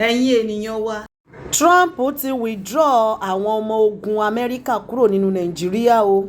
ẹ̀yin ènìyàn wa. Trump ti withdraw àwọn ọmọ ogun Amẹ́ríkà kúrò nínú Nàìjíríà o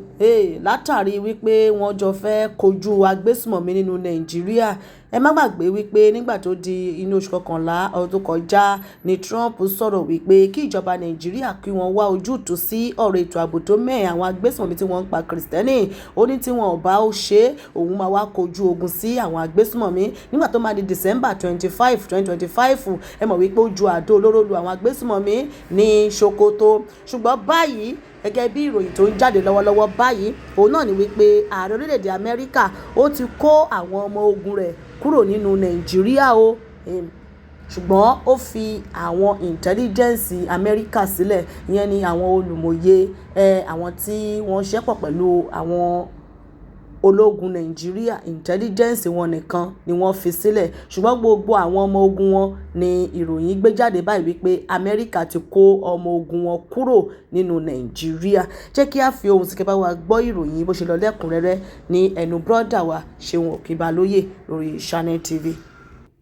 látàrí wípé wọ́n jọ fẹ́ kojú agbésùmọ̀mí nínú Nàìjíríà. Ẹ má gbàgbé wípé nígbà tó di inú oṣù kọkànlá ọdún tó kọjá ni Trump sọ̀rọ̀ wípé kí ìjọba Nàìjíríà kí wọ́n wá ojútùú sí ọ̀rọ̀ ètò ààbò tó mẹ́ẹ̀ àwọn agbésùmọ̀mí tí wọ́n ń pa Kìrìsìtẹ́nì. Ó ní tí wọn ò bá ó ṣe òun máa wá kojú ogun sí àwọn agbésùmọ̀mí nígbà tó máa di December 25, 2025. Ẹ mọ̀ wípé ó ju àdó olóró lu àwọn agbésùmọ̀mí ní Sokoto. Ṣùgbọ́n báyìí gẹ́gẹ́ bí ìròyìn tó ń jáde lọ́wọ́lọ́wọ́ báyìí òun náà ni wípé ààrẹ orílẹ̀-èdè Amẹ́ríkà ó ti kó àwọn ọmọ ogun rẹ̀ kúrò nínú Nàìjíríà o ṣùgbọ́n ó fi àwọn intelligence Amẹ́ríkà sílẹ̀. Ìyẹn ni àwọn olùmọ̀ye àwọn tí wọ́n ṣẹ́pọ̀ pẹ̀lú àwọn ológun Nàìjíríà intelligence wọn nìkan ni wọ́n fi sílẹ̀ ṣùgbọ́n gbogbo àwọn ọmọ ogun wọn ni ìròyìn gbé jáde báyìí wípé Amẹ́ríkà ti kó ọmọ ogun wọn kúrò nínú Nàìjíríà. Jẹ́ kí a fi ohùn sí kẹ́bá wa gbọ́ ìròyìn bó ṣe lọ lẹ́kùnrẹ́rẹ́ ní ẹnu brọ́dà wa Ṣeun Òkìbalóyè lórí Channel TV.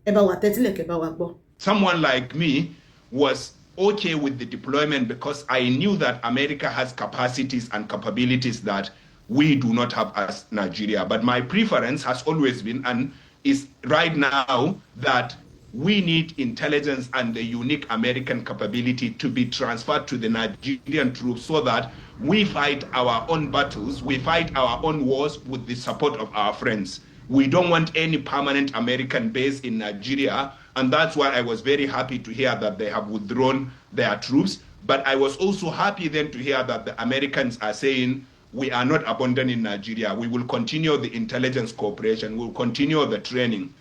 Ẹ bá wa tẹ́tílẹ̀ kẹ́ bá wa gbọ́. Someone like me was okay with the deployment because I knew that America has capacities and capabilities that we do not have as Nigeria. But my preference has always been and is right now that we need intelligence and the unique American capability to be transferred to the Nigerian troops so that we fight our own battles, we fight our own wars with the support of our friends. We don't want any permanent American base in Nigeria, and that's why I was very happy to hear that they have withdrawn their troops. But I was also happy then to hear that the Americans are saying, we are not abandoning Nigeria. We will continue the intelligence cooperation. We will continue the training.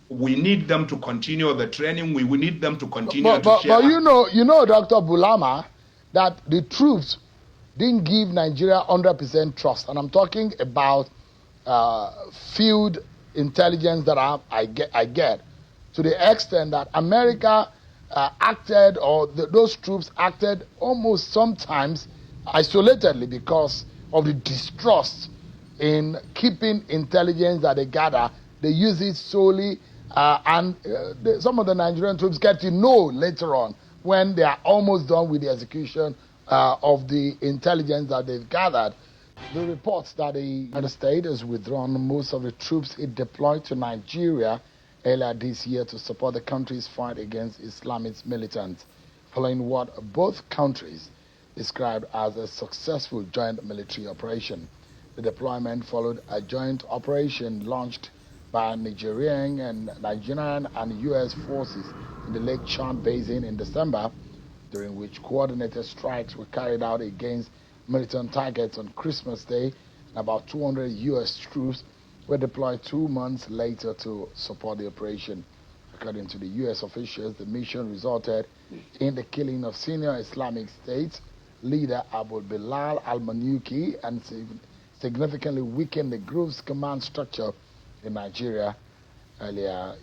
We need them to continue the training. We will need them to continue to share. But you know, Dr. Bulama, that the troops didn't give Nigeria 100% trust. And I'm talking about field intelligence that I get to the extent that America acted, or those troops acted almost sometimes isolatedly because of the distrust in keeping intelligence that they gather. They use it solely, and some of the Nigerian troops get to know later on when they are almost done with the execution of the intelligence that they've gathered. The reports that the United States has withdrawn most of the troops it deployed to Nigeria earlier this year to support the country's fight against Islamist militants, following what both countries described as a successful joint military operation. The deployment followed a joint operation launched by Nigerian and U.S. forces in the Lake Chad Basin in December, during which coordinated strikes were carried out against militant targets on Christmas Day, and about 200 U.S. troops were deployed 2 months later to support the operation. According to the U.S. officials, the mission resulted in the killing of senior Islamic State leader Abu Bilal al-Manuki and significantly weakened the group's command structure in Nigeria. Earlier,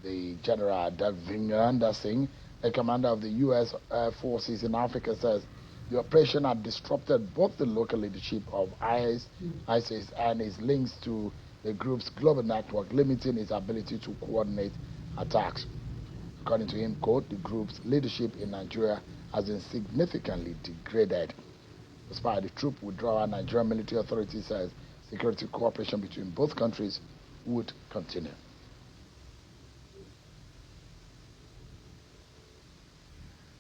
the General Davinder Singh, a commander of the U.S. forces in Africa, says the operation had disrupted both the local leadership of ISIS and its links to the group's global network, limiting its ability to coordinate attacks. According to him, quote, the group's leadership in Nigeria has been significantly degraded. Despite the troop withdrawal, Nigerian military authorities says security cooperation between both countries would continue.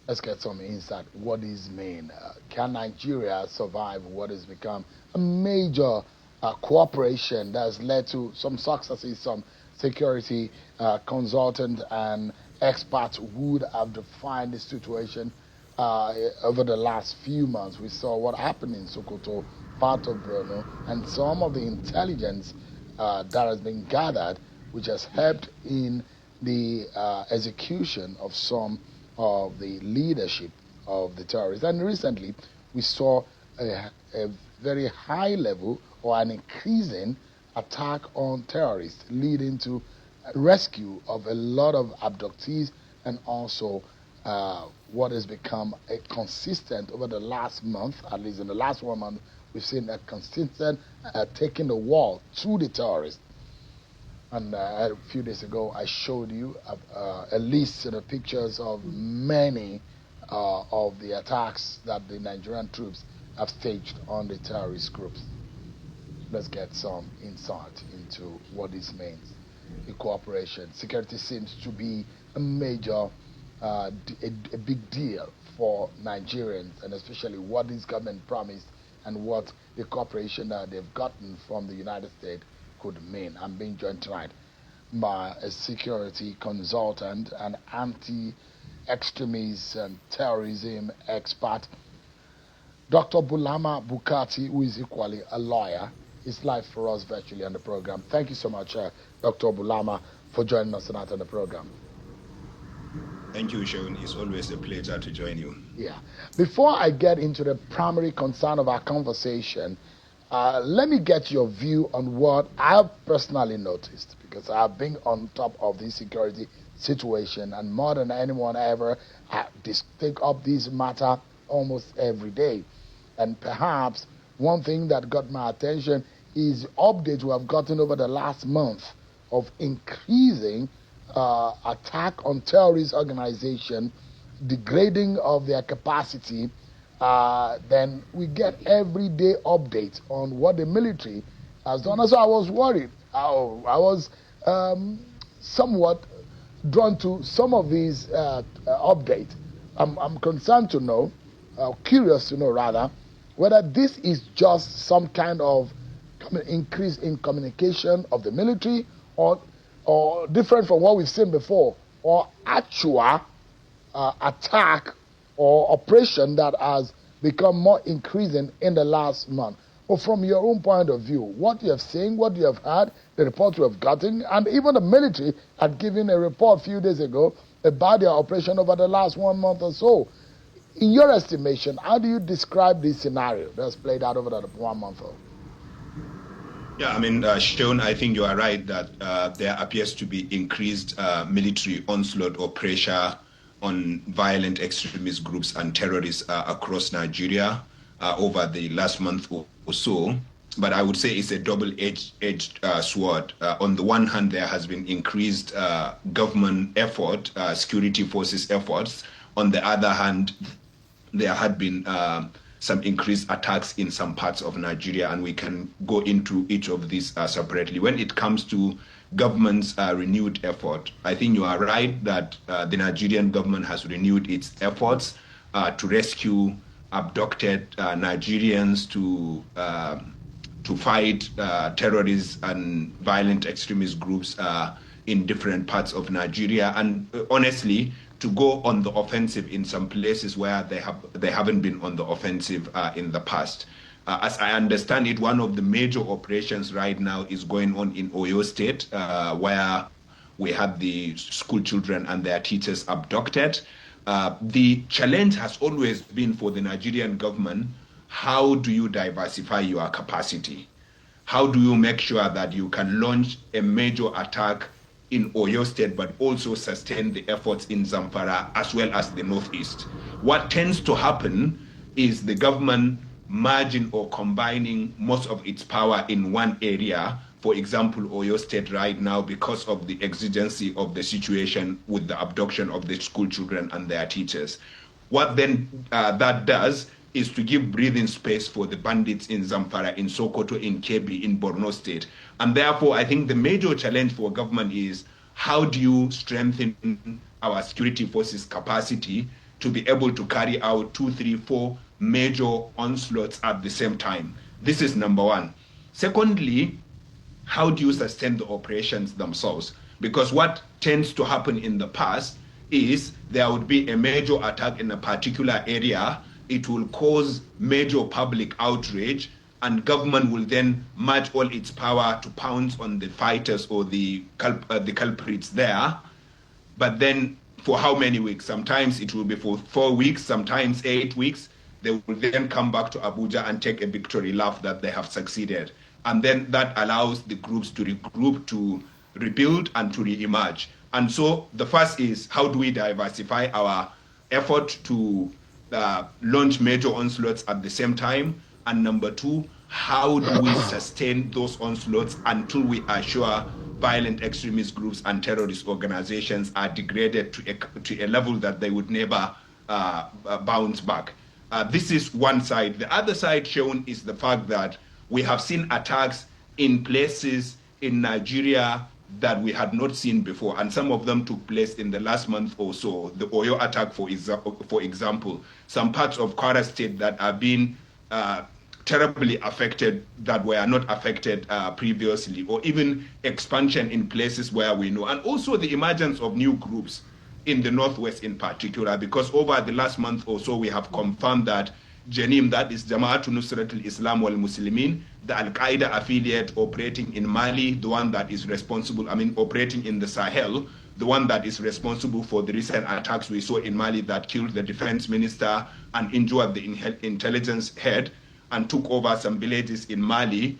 Let's get some insight. What does mean? Can Nigeria survive what has become a major cooperation that has led to some successes? Some security consultants and experts would have defined the situation over the last few months. We saw what happened in Sokoto, part of Borno, and some of the intelligence that has been gathered, which has helped in the execution of some of the leadership of the terrorists. And recently, we saw a very high level or an increasing attack on terrorists, leading to rescue of a lot of abductees, and also what has become a consistent over the last month, at least in the last 1 month, we've seen a consistent taking the wall to the terrorists. And a few days ago, I showed you a list of pictures of many of the attacks that the Nigerian troops have staged on the terrorist groups. Let's get some insight into what this means. The cooperation, security seems to be a major, a big deal for Nigerians, and especially what this government promised and what the cooperation that they've gotten from the United States could mean. I'm being joined tonight by a security consultant and anti-extremism and terrorism expert, Dr. Bulama Bukati, who is equally a lawyer, is live for us virtually on the program. Thank you so much, Dr. Bulama, for joining us tonight on the program. Thank you, Sean. It's always a pleasure to join you. Yeah. Before I get into the primary concern of our conversation, let me get your view on what I've personally noticed, because I've been on top of this security situation, and more than anyone ever, I take up this matter almost every day. And perhaps one thing that got my attention is updates we have gotten over the last month of increasing attack on terrorist organization, degrading of their capacity. Then we get everyday updates on what the military has done. So I was worried. I was somewhat drawn to some of these updates. I'm concerned to know, curious to know rather, whether this is just some kind of increase in communication of the military, or different from what we've seen before, or actual attack or operation that has become more increasing in the last month. But from your own point of view, what you have seen, what you have heard, the reports you have gotten, and even the military had given a report a few days ago about their operation over the last 1 month or so. In your estimation, how do you describe this scenario that's played out over the 1 month? Yeah, I mean, Sean, I think you are right that there appears to be increased military onslaught or pressure on violent extremist groups and terrorists across Nigeria over the last month or so. But I would say it's a double-edged sword. On the one hand, there has been increased government effort, security forces efforts. On the other hand, there had been some increased attacks in some parts of Nigeria, and we can go into each of these separately. When it comes to government's renewed effort, I think you are right that the Nigerian government has renewed its efforts to rescue abducted Nigerians, to fight terrorists and violent extremist groups in different parts of Nigeria, and honestly, to go on the offensive in some places where they haven't been on the offensive in the past. As I understand it, one of the major operations right now is going on in Oyo State, where we had the school children and their teachers abducted. The challenge has always been for the Nigerian government: how do you diversify your capacity? How do you make sure that you can launch a major attack in Oyo State, but also sustain the efforts in Zamfara as well as the Northeast? What tends to happen is the government merging or combining most of its power in one area. For example, Oyo State right now, because of the exigency of the situation with the abduction of the school children and their teachers. What then that does is to give breathing space for the bandits in Zamfara, in Sokoto, in Kebbi, in Borno State. And therefore, I think the major challenge for government is: how do you strengthen our security forces capacity to be able to carry out 2, 3, 4 major onslaughts at the same time? This is number one. Secondly, how do you sustain the operations themselves? Because what tends to happen in the past is there would be a major attack in a particular area. It will cause major public outrage, and government will then match all its power to pounce on the fighters or the culprits there. But then for how many weeks? Sometimes it will be for 4 weeks, sometimes 8 weeks. They will then come back to Abuja and take a victory lap that they have succeeded. And then that allows the groups to regroup, to rebuild, and to re-emerge. And so the first is, how do we diversify our effort to launch major onslaughts at the same time? And number two, how do we sustain those onslaughts until we are sure violent extremist groups and terrorist organizations are degraded to a level that they would never bounce back. This is one side. The other side shown is the fact that we have seen attacks in places in Nigeria that we had not seen before, and some of them took place in the last month or so. The Oyo attack, for example, some parts of Kwara State that are being terribly affected that were not affected previously, or even expansion in places where we know, and also the emergence of new groups in the Northwest in particular, because over the last month or so, we have confirmed that Janim, that is Jamaatul Nusrat al-Islam wal Muslimin, the Al-Qaeda affiliate operating in Mali, the one that is responsible, operating in the Sahel, the one that is responsible for the recent attacks we saw in Mali that killed the defense minister and injured the intelligence head and took over some villages in Mali.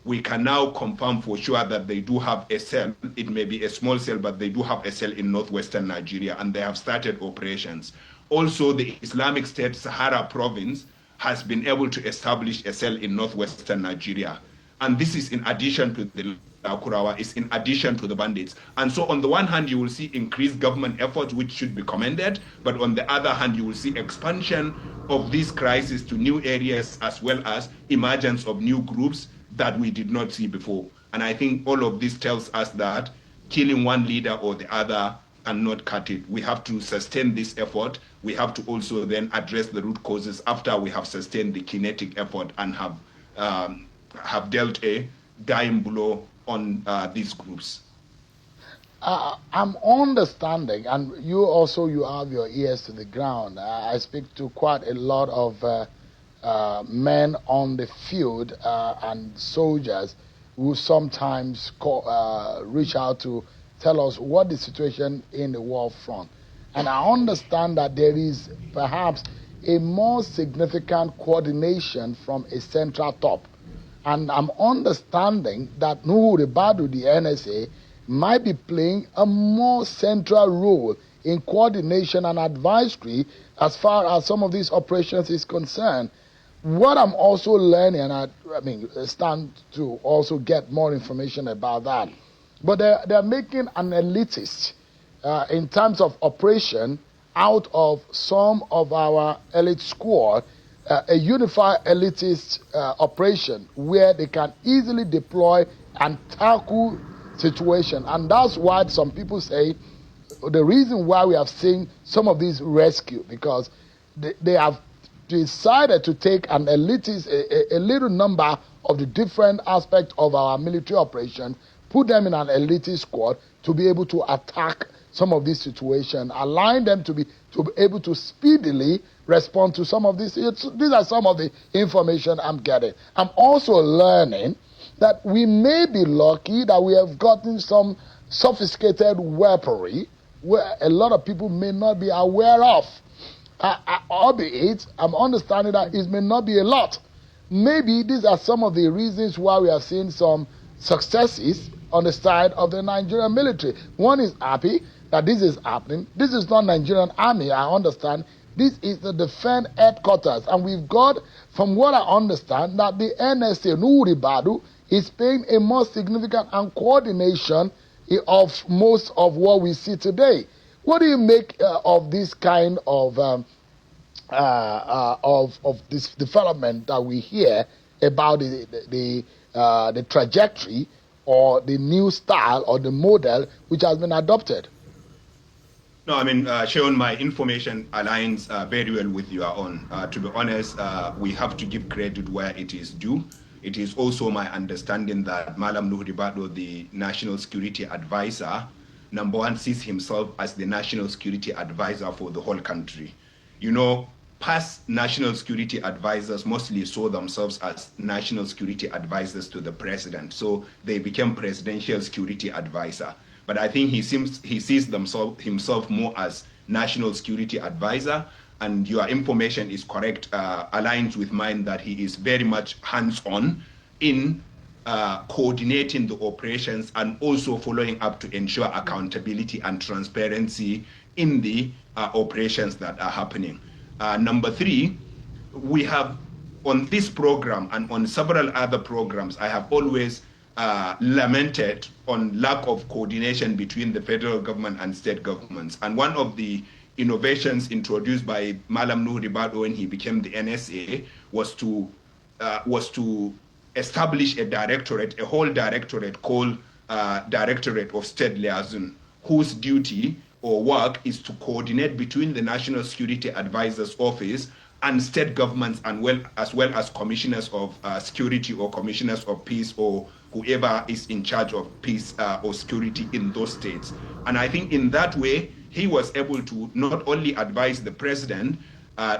We can now confirm for sure that they do have a cell. It may be a small cell, but they do have a cell in northwestern Nigeria, and they have started operations. Also, the Islamic State Sahara province has been able to establish a cell in northwestern Nigeria. And this is in addition to the Kurawa, is in addition to the bandits. And so on the one hand, you will see increased government efforts, which should be commended. But on the other hand, you will see expansion of this crisis to new areas, as well as emergence of new groups that we did not see before. And I think all of this tells us that killing one leader or the other and not cut it. We have to sustain this effort. We have to also then address the root causes after we have sustained the kinetic effort and have dealt a dying blow on these groups. I'm understanding, and you have your ears to the ground. I speak to quite a lot of men on the field and soldiers who sometimes reach out to tell us what the situation in the war front. And I understand that there is perhaps a more significant coordination from a central top. And I'm understanding that Nuhu Ribadu, the NSA, might be playing a more central role in coordination and advisory as far as some of these operations is concerned. What I'm also learning, and I stand to also get more information about that, but they're making an elitist in terms of operation out of some of our elite squad, a unified elitist operation where they can easily deploy and tackle situation. And that's why some people say the reason why we have seen some of these rescue, because they have decided to take an elitist, a little number of the different aspects of our military operation, put them in an elitist squad to be able to attack some of these situations, allowing them to be able to speedily respond to some of these. These are some of the information I'm getting. I'm also learning that we may be lucky that we have gotten some sophisticated weaponry where a lot of people may not be aware of. Albeit, I'm understanding that it may not be a lot. Maybe these are some of the reasons why we are seeing some successes on the side of the Nigerian military. One is happy that this is happening. This is not Nigerian army, I understand. This is the defense headquarters. And we've got, from what I understand, that the NSA, Nuribadu, is playing a more significant and coordination of most of what we see today. What do you make of this kind of this development that we hear about the trajectory or the new style or the model which has been adopted? No, Shaun, my information aligns very well with your own. To be honest, we have to give credit where it is due. It is also my understanding that Malam Nuhribado, the National Security Advisor, number one, sees himself as the National Security Advisor for the whole country. You know, past National Security Advisors mostly saw themselves as National Security Advisors to the President. So they became Presidential Security Advisor. But I think he sees himself more as National Security Advisor, and your information is correct, aligns with mine that he is very much hands-on in coordinating the operations and also following up to ensure accountability and transparency in the operations that are happening. Number three, we have on this program and on several other programs, I have always lamented on lack of coordination between the federal government and state governments. And one of the innovations introduced by Malam Nuhu Ribado when he became the NSA was to establish a whole directorate called Directorate of State Liaison, whose duty or work is to coordinate between the National Security Advisor's Office and state governments, and as well as commissioners of security or commissioners of peace or whoever is in charge of peace or security in those states. And I think in that way, he was able to not only advise the president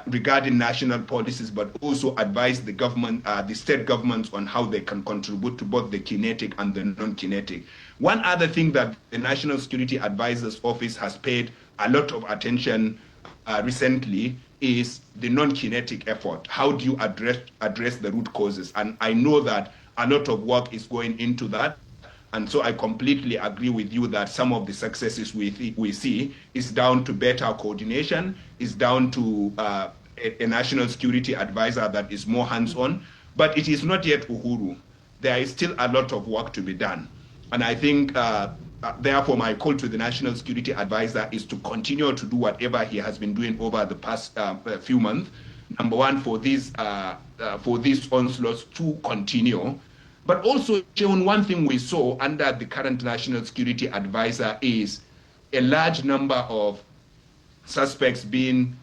regarding national policies, but also advise the government, the state governments on how they can contribute to both the kinetic and the non-kinetic. One other thing that the National Security Advisor's Office has paid a lot of attention recently is the non-kinetic effort. How do you address the root causes? And I know that a lot of work is going into that. And so I completely agree with you that some of the successes we see is down to better coordination, is down to a national security advisor that is more hands-on, but it is not yet Uhuru. There is still a lot of work to be done. And I think, therefore, my call to the national security advisor is to continue to do whatever he has been doing over the past few months. Number one, for these onslaughts to continue. But also, John, one thing we saw under the current national security advisor is a large number of suspects being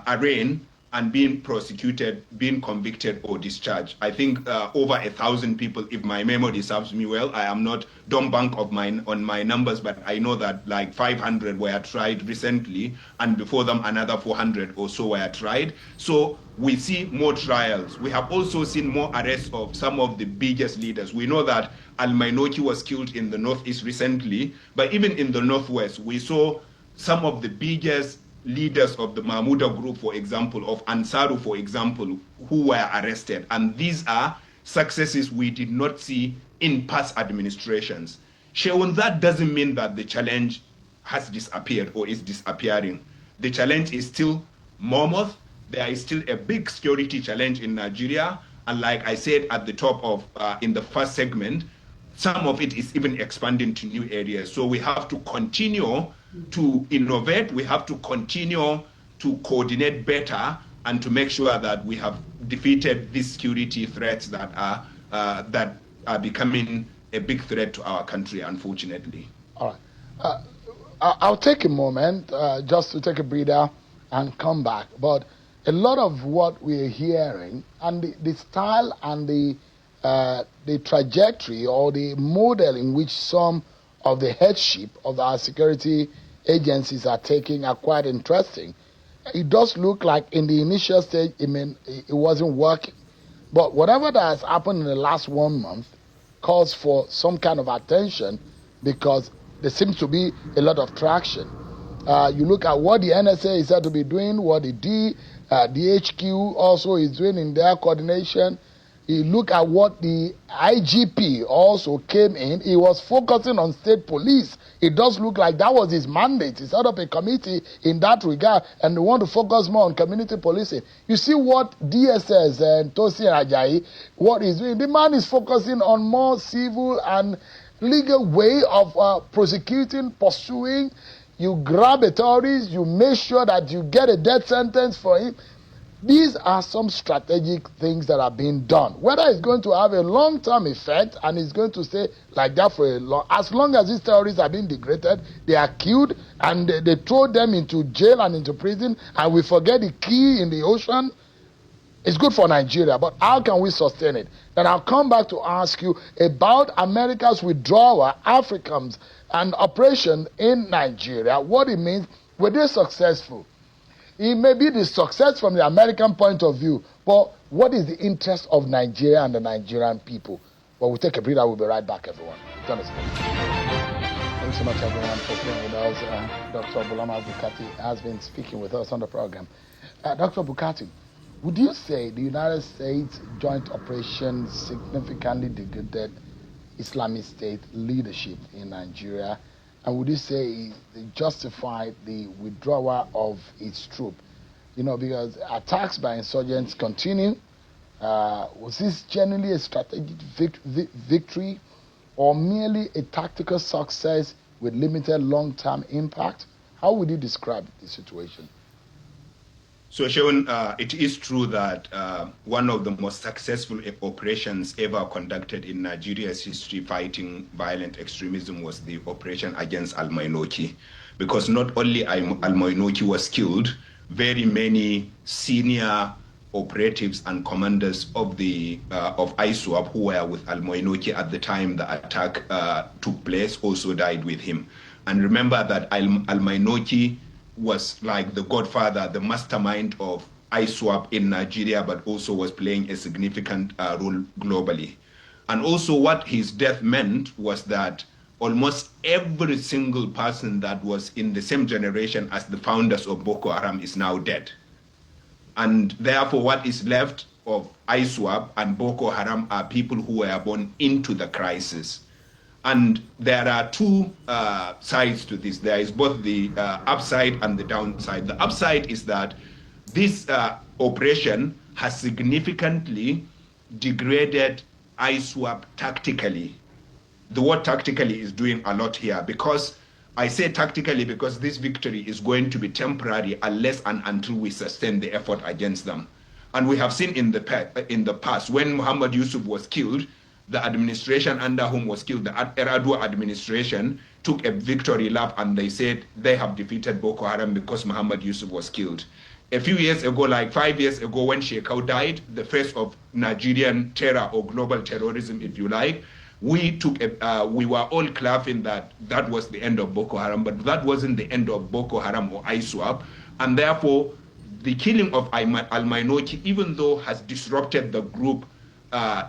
arraigned and being prosecuted, being convicted or discharged. I think over 1,000 people, if my memory serves me well. I am not dumb bank on my numbers, but I know that like 500 were tried recently, and before them another 400 or so were tried. So we see more trials. We have also seen more arrests of some of the biggest leaders. We know that Al-Mainoki was killed in the Northeast recently, but even in the Northwest, we saw some of the biggest leaders of the Mahmuda group, for example, of Ansaru, for example, who were arrested. And these are successes we did not see in past administrations. Sheon, that doesn't mean that the challenge has disappeared or is disappearing. The challenge is still mammoth. There is still a big security challenge in Nigeria. And like I said at the top of, in the first segment, some of it is even expanding to new areas. So we have to continue to innovate. We have to continue to coordinate better and to make sure that we have defeated these security threats that are becoming a big threat to our country, unfortunately. All right. I'll take a moment just to take a breather and come back. But a lot of what we're hearing and the style and the trajectory or the model in which some of the headship of our security agencies are taking are quite interesting. It does look like in the initial stage, it wasn't working. But whatever that has happened in the last 1 month calls for some kind of attention because there seems to be a lot of traction. You look at what the NSA is said to be doing, what the DHQ also is doing in their coordination. You look at what the IGP also came in. He was focusing on state police. It does look like that was his mandate. He set up a committee in that regard, and they want to focus more on community policing. You see what DSS and Tosin Ajayi, what he's doing. The man is focusing on more civil and legal way of prosecuting, pursuing. You grab a terrorist, you make sure that you get a death sentence for him. These are some strategic things that are being done. Whether it's going to have a long-term effect and it's going to stay like that for as long as these terrorists are being degraded, they are killed and they throw them into jail and into prison, and we forget the key in the ocean. It's good for Nigeria, but how can we sustain it? Then I'll come back to ask you about America's withdrawal, Africans, and operation in Nigeria, what it means. Were they successful? It may be the success from the American point of view, but what is the interest of Nigeria and the Nigerian people? Well, we'll take a breather. We'll be right back, everyone. Join us. Thanks so much, everyone, for staying with us. Dr. Bulama Bukati has been speaking with us on the program. Dr. Bukati, would you say the United States joint operation significantly degraded Islamic State leadership in Nigeria? And would you say it justified the withdrawal of its troops? You know, because attacks by insurgents continue. Was this genuinely a strategic victory? or merely a tactical success with limited long-term impact? How would you describe the situation? So, Shaun, it is true that one of the most successful operations ever conducted in Nigeria's history fighting violent extremism was the operation against Al-Mainoki. Because not only Al-Mainoki was killed, very many senior operatives and commanders of ISWAP who were with Al-Mainoki at the time the attack took place also died with him. And remember that Al-Mainoki was like the godfather, the mastermind of ISWAP in Nigeria, but also was playing a significant role globally. And also what his death meant was that almost every single person that was in the same generation as the founders of Boko Haram is now dead. And therefore what is left of ISWAP and Boko Haram are people who were born into the crisis. And there are two sides to this. There is both the upside and the downside. The upside is that this operation has significantly degraded ISWAP tactically. The word tactically is doing a lot here, because I say tactically because this victory is going to be temporary unless and until we sustain the effort against them. And we have seen in the past, when Muhammad Yusuf was killed, the administration under whom was killed, the Eradu administration, took a victory lap and they said they have defeated Boko Haram because Muhammad Yusuf was killed. A few years ago, like 5 years ago, when Shekau died, the face of Nigerian terror or global terrorism, if you like, we were all clapping that was the end of Boko Haram, but that wasn't the end of Boko Haram or ISWAP, and therefore the killing of Al-Mainoki, even though has disrupted the group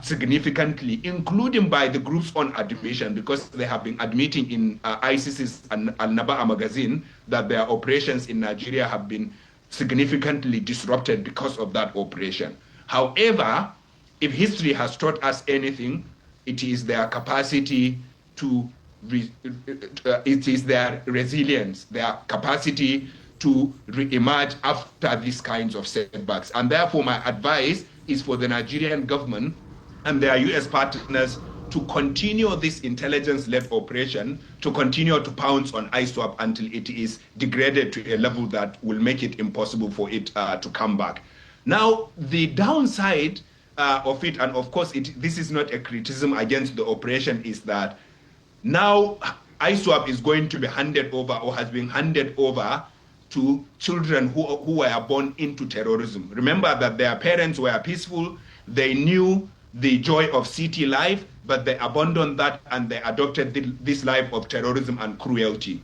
significantly, including by the group's own admission, because they have been admitting in ISIS's Al-Naba'a magazine that their operations in Nigeria have been significantly disrupted because of that operation. However, if history has taught us anything, it is their capacity to, it is their resilience, their capacity to re-emerge after these kinds of setbacks. And therefore, my advice is for the Nigerian government and their US partners to continue this intelligence-led operation, to continue to pounce on ISWAP until it is degraded to a level that will make it impossible for it to come back. Now, the downside of it, and of course this is not a criticism against the operation, is that now ISWAP is going to be handed over, or has been handed over, to children who were born into terrorism. Remember that their parents were peaceful, they knew the joy of city life, but they abandoned that and they adopted this life of terrorism and cruelty.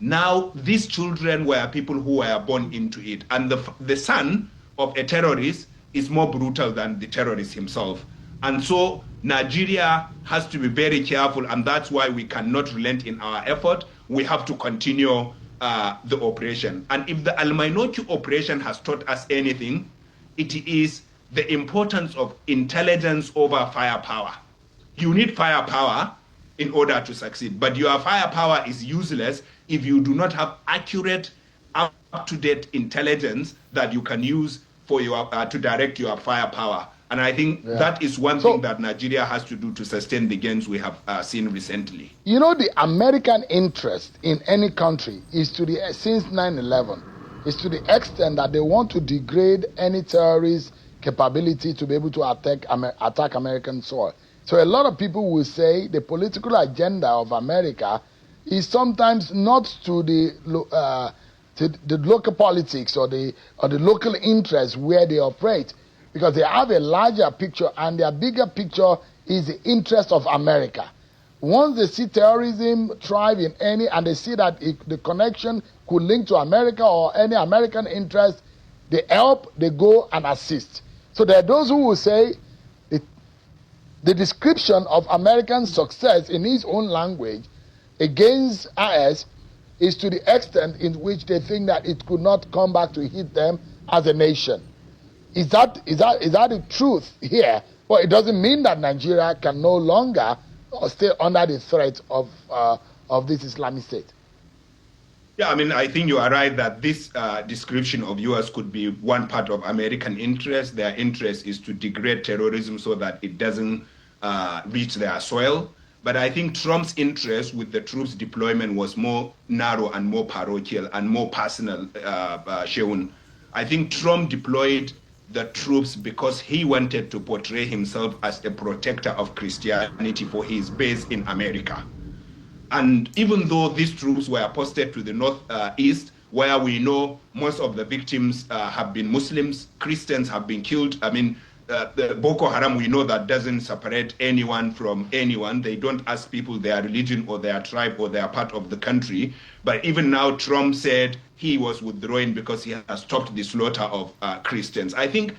Now, these children were people who were born into it, and the son of a terrorist is more brutal than the terrorist himself. And so Nigeria has to be very careful, and that's why we cannot relent in our effort. We have to continue the operation. And if the Al-Mainoki operation has taught us anything, it is the importance of intelligence over firepower. You need firepower in order to succeed, but your firepower is useless if you do not have accurate, up-to-date intelligence that you can use for your to direct your firepower. And I think that is one thing that Nigeria has to do to sustain the gains we have seen recently. You know, the American interest in any country is since 9/11, is to the extent that they want to degrade any terrorist capability to be able to attack American soil. So a lot of people will say the political agenda of America is sometimes not to the local politics or the local interests where they operate, because they have a larger picture, and their bigger picture is the interest of America. Once they see terrorism thrive in any, and they see that the connection could link to America or any American interest, they help, they go and assist. So there are those who will say the description of American success in his own language against us is to the extent in which they think that it could not come back to hit them as a nation. Is that the truth here? Well, it doesn't mean that Nigeria can no longer stay under the threat of this Islamic State. Yeah, I mean, I think you are right that this description of yours could be one part of American interest. Their interest is to degrade terrorism so that it doesn't reach their soil. But I think Trump's interest with the troops deployment was more narrow and more parochial and more personal, Sheun. I think Trump deployed the troops because he wanted to portray himself as a protector of Christianity for his base in America. And even though these troops were posted to the northeast, where we know most of the victims have been Muslims, Christians have been killed. I mean, the Boko Haram, we know that doesn't separate anyone from anyone. They don't ask people their religion or their tribe or their part of the country. But even now, Trump said he was withdrawing because he has stopped the slaughter of Christians. I think,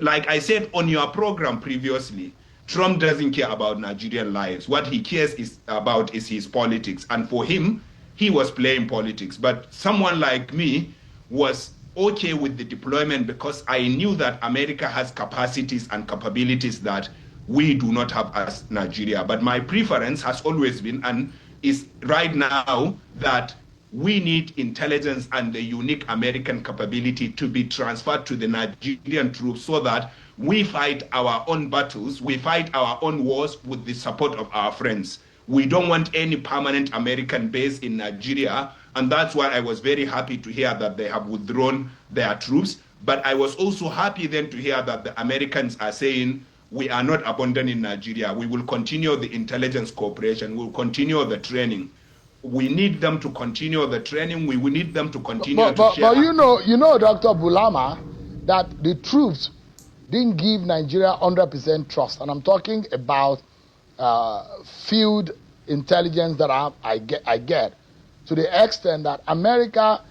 like I said on your program previously, Trump doesn't care about Nigerian lives. What he cares about is his politics. And for him, he was playing politics. But someone like me was okay with the deployment because I knew that America has capacities and capabilities that we do not have as Nigeria. But my preference has always been and is right now that we need intelligence and the unique American capability to be transferred to the Nigerian troops so that we fight our own battles, we fight our own wars with the support of our friends. We don't want any permanent American base in Nigeria, and that's why I was very happy to hear that they have withdrawn their troops. But I was also happy then to hear that the Americans are saying, we are not abandoning Nigeria. We will continue the intelligence cooperation. We'll continue the training. We need them to continue the training. We will need them to continue to share. But you know, Dr. Bulama, that the troops didn't give Nigeria 100% trust. And I'm talking about field intelligence that I get to the extent that America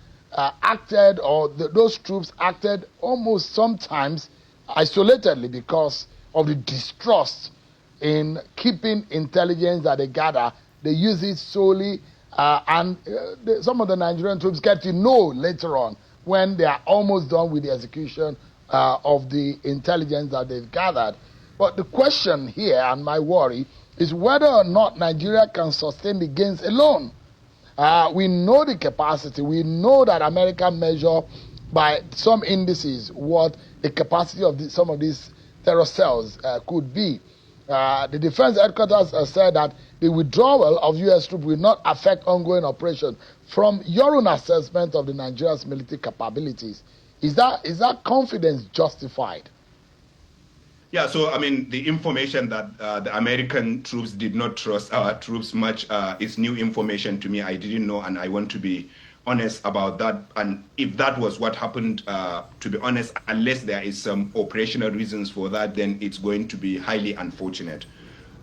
acted, or those troops acted almost sometimes isolatedly because of the distrust in keeping intelligence that they gather. They use it solely, and some of the Nigerian troops get to know later on when they are almost done with the execution of the intelligence that they've gathered. But the question here, and my worry, is whether or not Nigeria can sustain the gains alone. We know the capacity. We know that America measure by some indices what the capacity of some of these terror cells could be. The defense headquarters has said that the withdrawal of U.S. troops will not affect ongoing operation. From your own assessment of the Nigeria's military capabilities, is that confidence justified? Yeah, so I mean, the information that the American troops did not trust our troops much is new information to me. I didn't know, and I want to be honest about that. And if that was what happened, to be honest, unless there is some operational reasons for that, then it's going to be highly unfortunate.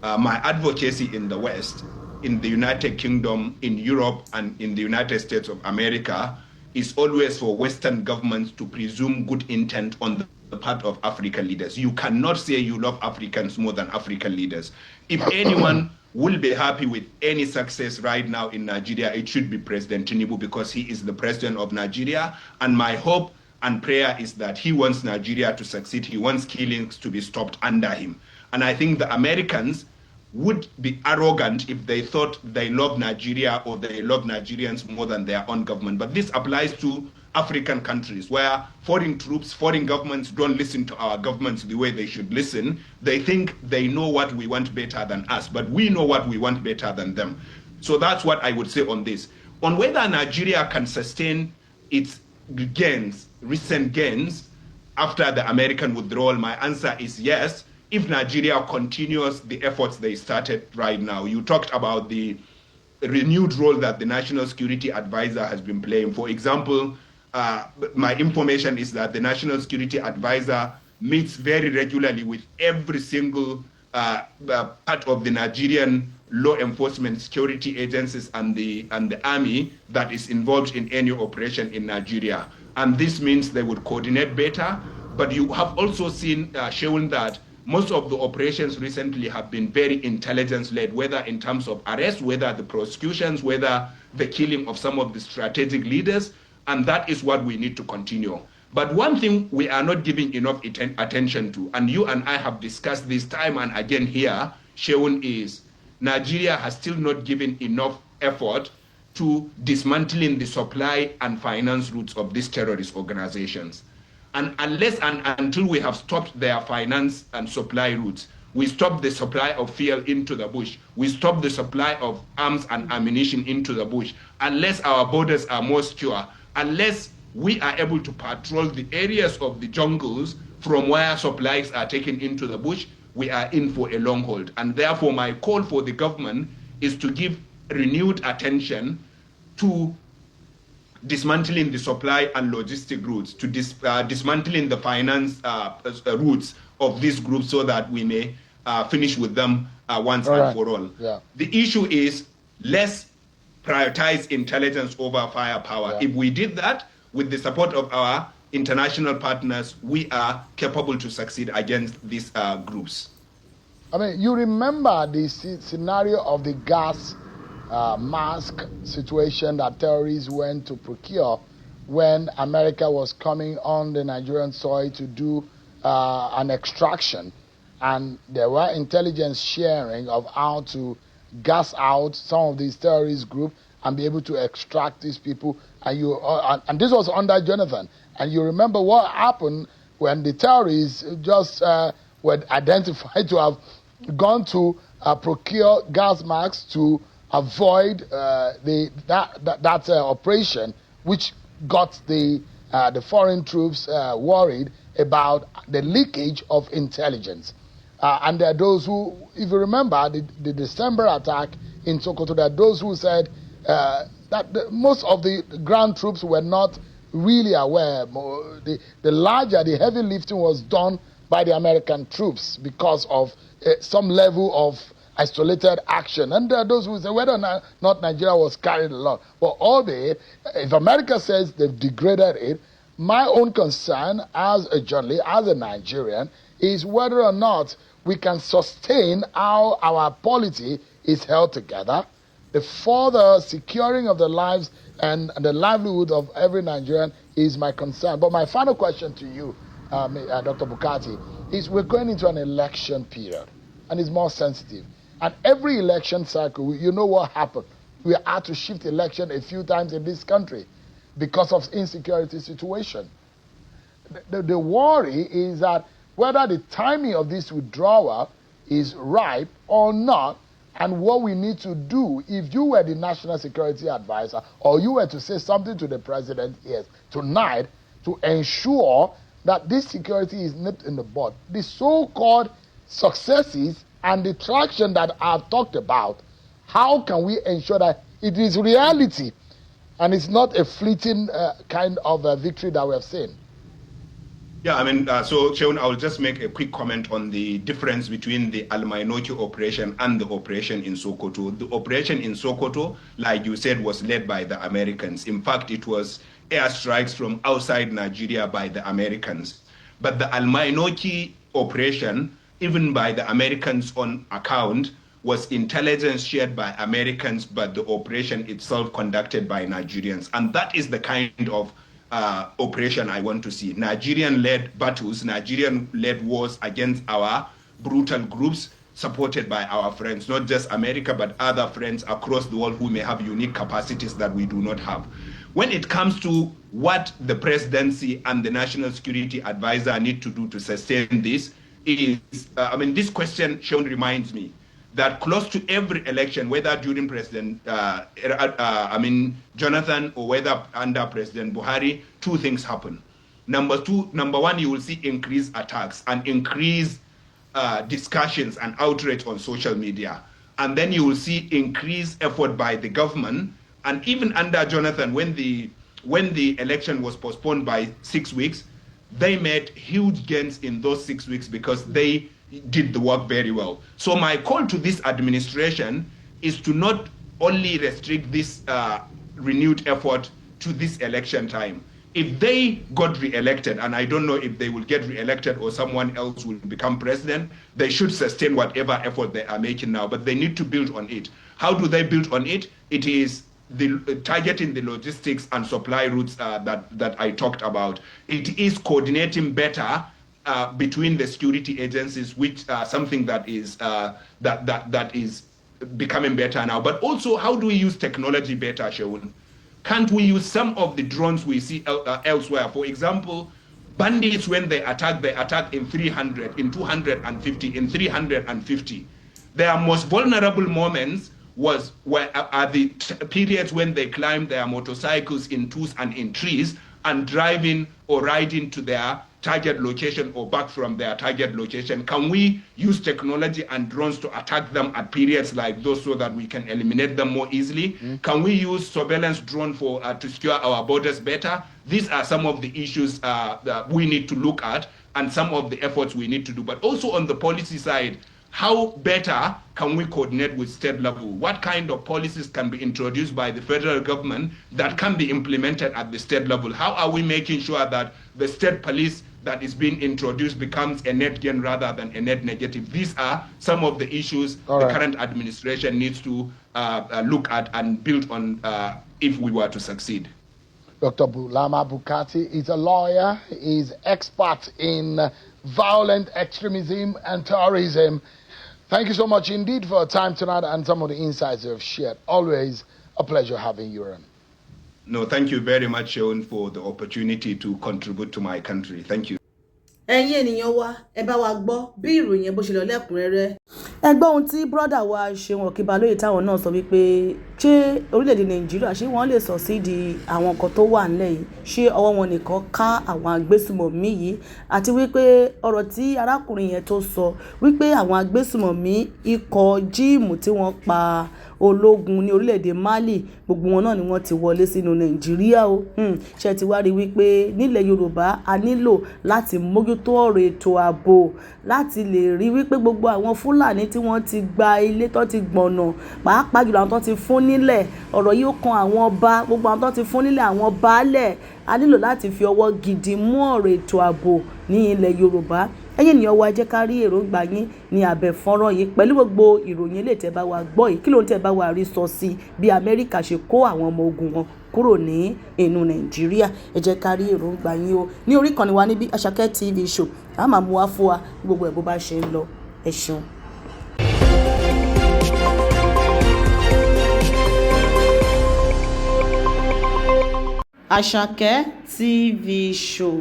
My advocacy in the West, in the United Kingdom, in Europe, and in the United States of America is always for Western governments to presume good intent on the part of African leaders. You cannot say you love Africans more than African leaders. If anyone will be happy with any success right now in Nigeria, it should be President Tinubu, because he is the president of Nigeria. And my hope and prayer is that he wants Nigeria to succeed. He wants killings to be stopped under him. And I think the Americans would be arrogant if they thought they love Nigeria or they love Nigerians more than their own government. But this applies to African countries where foreign troops, foreign governments don't listen to our governments the way they should listen. They think they know what we want better than us, but we know what we want better than them. So that's what I would say on this. On whether Nigeria can sustain its gains, recent gains, after the American withdrawal, my answer is yes, if Nigeria continues the efforts they started right now. You talked about the renewed role that the National Security Advisor has been playing. For example, my information is that the National Security Advisor meets very regularly with every single part of the Nigerian law enforcement security agencies and the army that is involved in any operation in Nigeria. And this means they would coordinate better. But you have also seen shown that most of the operations recently have been very intelligence-led, whether in terms of arrest, whether the prosecutions, whether the killing of some of the strategic leaders, and that is what we need to continue. But one thing we are not giving enough attention to, and you and I have discussed this time and again here, Sheun, is Nigeria has still not given enough effort to dismantling the supply and finance routes of these terrorist organizations. And unless and until we have stopped their finance and supply routes, We stop the supply of fuel into the bush. We stop the supply of arms and ammunition into the bush. Unless our borders are more secure, unless we are able to patrol the areas of the jungles from where supplies are taken into the bush, we are in for a long hold. And therefore, my call for the government is to give renewed attention to dismantling the supply and logistic routes, to dismantling the finance routes of these groups so that we may finish with them once and for all. Yeah. The issue is let's prioritize intelligence over firepower. Yeah. If we did that with the support of our international partners, we are capable to succeed against these groups. I mean, you remember the scenario of the gas mask situation that terrorists went to procure when America was coming on the Nigerian soil to do an extraction, and there were intelligence sharing of how to gas out some of these terrorist groups and be able to extract these people. And this was under Jonathan. And you remember what happened when the terrorists just were identified to have gone to procure gas masks to avoid that operation, which got the foreign troops worried about the leakage of intelligence. And there are those who, if you remember the December attack in Sokoto, there are those who said that most of the ground troops were not really aware. The heavy lifting was done by the American troops because of some level of isolated action. And there are those who say whether or not Nigeria was carried along. But albeit, if America says they've degraded it, my own concern as a journalist, as a Nigerian, is whether or not we can sustain how our polity is held together, the further securing of the lives and the livelihood of every Nigerian is my concern. But my final question to you, Dr. Bukati, is we're going into an election period, and it's more sensitive. And every election cycle, you know what happened. We had to shift election a few times in this country because of insecurity situation. The worry is that whether the timing of this withdrawal is ripe or not, and what we need to do, if you were the national security advisor or you were to say something to the president here tonight to ensure that this security is nipped in the bud. The so-called successes and the traction that I've talked about, how can we ensure that it is reality and it's not a fleeting kind of victory that we have seen? Yeah, I mean, so Sheun, I'll just make a quick comment on the difference between the Al-Mainoki operation and the operation in Sokoto. The operation in Sokoto, like you said, was led by the Americans. In fact, it was airstrikes from outside Nigeria by the Americans. But the Al-Mainoki operation, even by the Americans on account, was intelligence shared by Americans, but the operation itself conducted by Nigerians. And that is the kind of operation I want to see. Nigerian-led battles, Nigerian-led wars against our brutal groups, supported by our friends, not just America, but other friends across the world who may have unique capacities that we do not have. When it comes to what the presidency and the national security advisor need to do to sustain this, is, this question, Sheun, reminds me that close to every election, whether during President Jonathan or whether under President Buhari, two things happen. Number one, you will see increased attacks and increased discussions and outrage on social media. And then you will see increased effort by the government. And even under Jonathan, when the election was postponed by 6 weeks, they made huge gains in those 6 weeks because they did the work very well. So my call to this administration is to not only restrict this renewed effort to this election time. If they got re-elected, and I don't know if they will get re-elected or someone else will become president, they should sustain whatever effort they are making now, but they need to build on it. How do they build on it? It is targeting the logistics and supply routes that I talked about. It is coordinating better between the security agencies, which something that is that is becoming better now. But also, how do we use technology better, Sheun? Can't we use some of the drones we see elsewhere? For example, Bandits, when they attack in 300, in 250, in 350. Their most vulnerable moments are the periods when they climb their motorcycles in twos and in trees and driving or riding to their target location or back from their target location. Can we use technology and drones to attack them at periods like those so that we can eliminate them more easily? Can we use surveillance drone to secure our borders better? These are some of the issues that we need to look at and some of the efforts we need to do. But also on the policy side, how better can we coordinate with state level? What kind of policies can be introduced by the federal government that can be implemented at the state level? How are we making sure that the state police that is being introduced becomes a net gain rather than a net negative? These are some of the issues the current administration needs to look at and build on if we were to succeed. Dr. Bulama Bukati is a lawyer, is expert in violent extremism and terrorism. Thank you so much indeed for your time tonight and some of the insights you have shared. Always a pleasure having you on. No, thank you very much, Sean, for the opportunity to contribute to my country. Thank you. Ẹ̀yin ènìyàn wa, ẹ bá wa gbọ́ bí ìròyìn yẹn bó ṣe lọ lẹ́kùnrẹ́rẹ́. Ẹ gbọ́ ohun tí brọ́dà wa Ṣeun Ọ̀kíbalóyè táwọn náà sọ wípé ṣé orílẹ̀-èdè Nàìjíríà ṣé wọ́n lè sọ sí di àwọn nǹkan tó wà nílẹ̀ yìí, ṣé ọwọ́ wọn nìkan ká àwọn agbésùmọ̀mí yìí, àti wípé ọ̀rọ̀ tí arákùnrin yẹn tó sọ wípé àwọn agbésùmọ̀mí ikọ̀ jíìmù tí wọ́n pa ológun ní orílẹ̀-èdè Mali gbogbo wọn náà ni wọ́n ti wọlé sínú Nàìjíríà o. Ṣé ti wá rí wípé nílẹ̀ Yorùbá a nílò láti mójútó ọ̀rọ̀ ètò ààbò láti lè rí wípé gbogbo àwọn Fúlàní tí wọ́n ti gba ilé tó ti gbọ̀nà pàápàá jùlọ àwọn tó ti fún nílẹ̀, ọ̀rọ̀ yìí ó kan àwọn ọba, gbogbo àwọn tó ti fún nílẹ̀, àwọn baálẹ̀, a nílò láti fi ọwọ́ gidi mú ọ̀rọ̀ ètò ààbò ní ilẹ̀ Yorùbá. Ẹ̀yin ènìyàn wa, jẹ́ ká rí èròǹgbà yín ní abẹ́ fọ́nrán yìí pẹ̀lú gbogbo ìròyìn eléyìí tẹ́ bá wa gbọ́ yìí. Kí ló ń tẹ́ bá wa rí sọ sí bí Amẹ́ríkà ṣe kó àwọn ọmọ ogun wọn kúrò ní inú Nàìjíríà? Ẹ jẹ́ ká rí èròǹgbà yín o ní orí ìkànnì wa níbí Àṣàkẹ́ TV show. A máa mú wá fún wa gbogbo ẹ̀ bó bá ṣe ń lọ. Ẹ ṣeun. Àṣàkẹ́ TV show.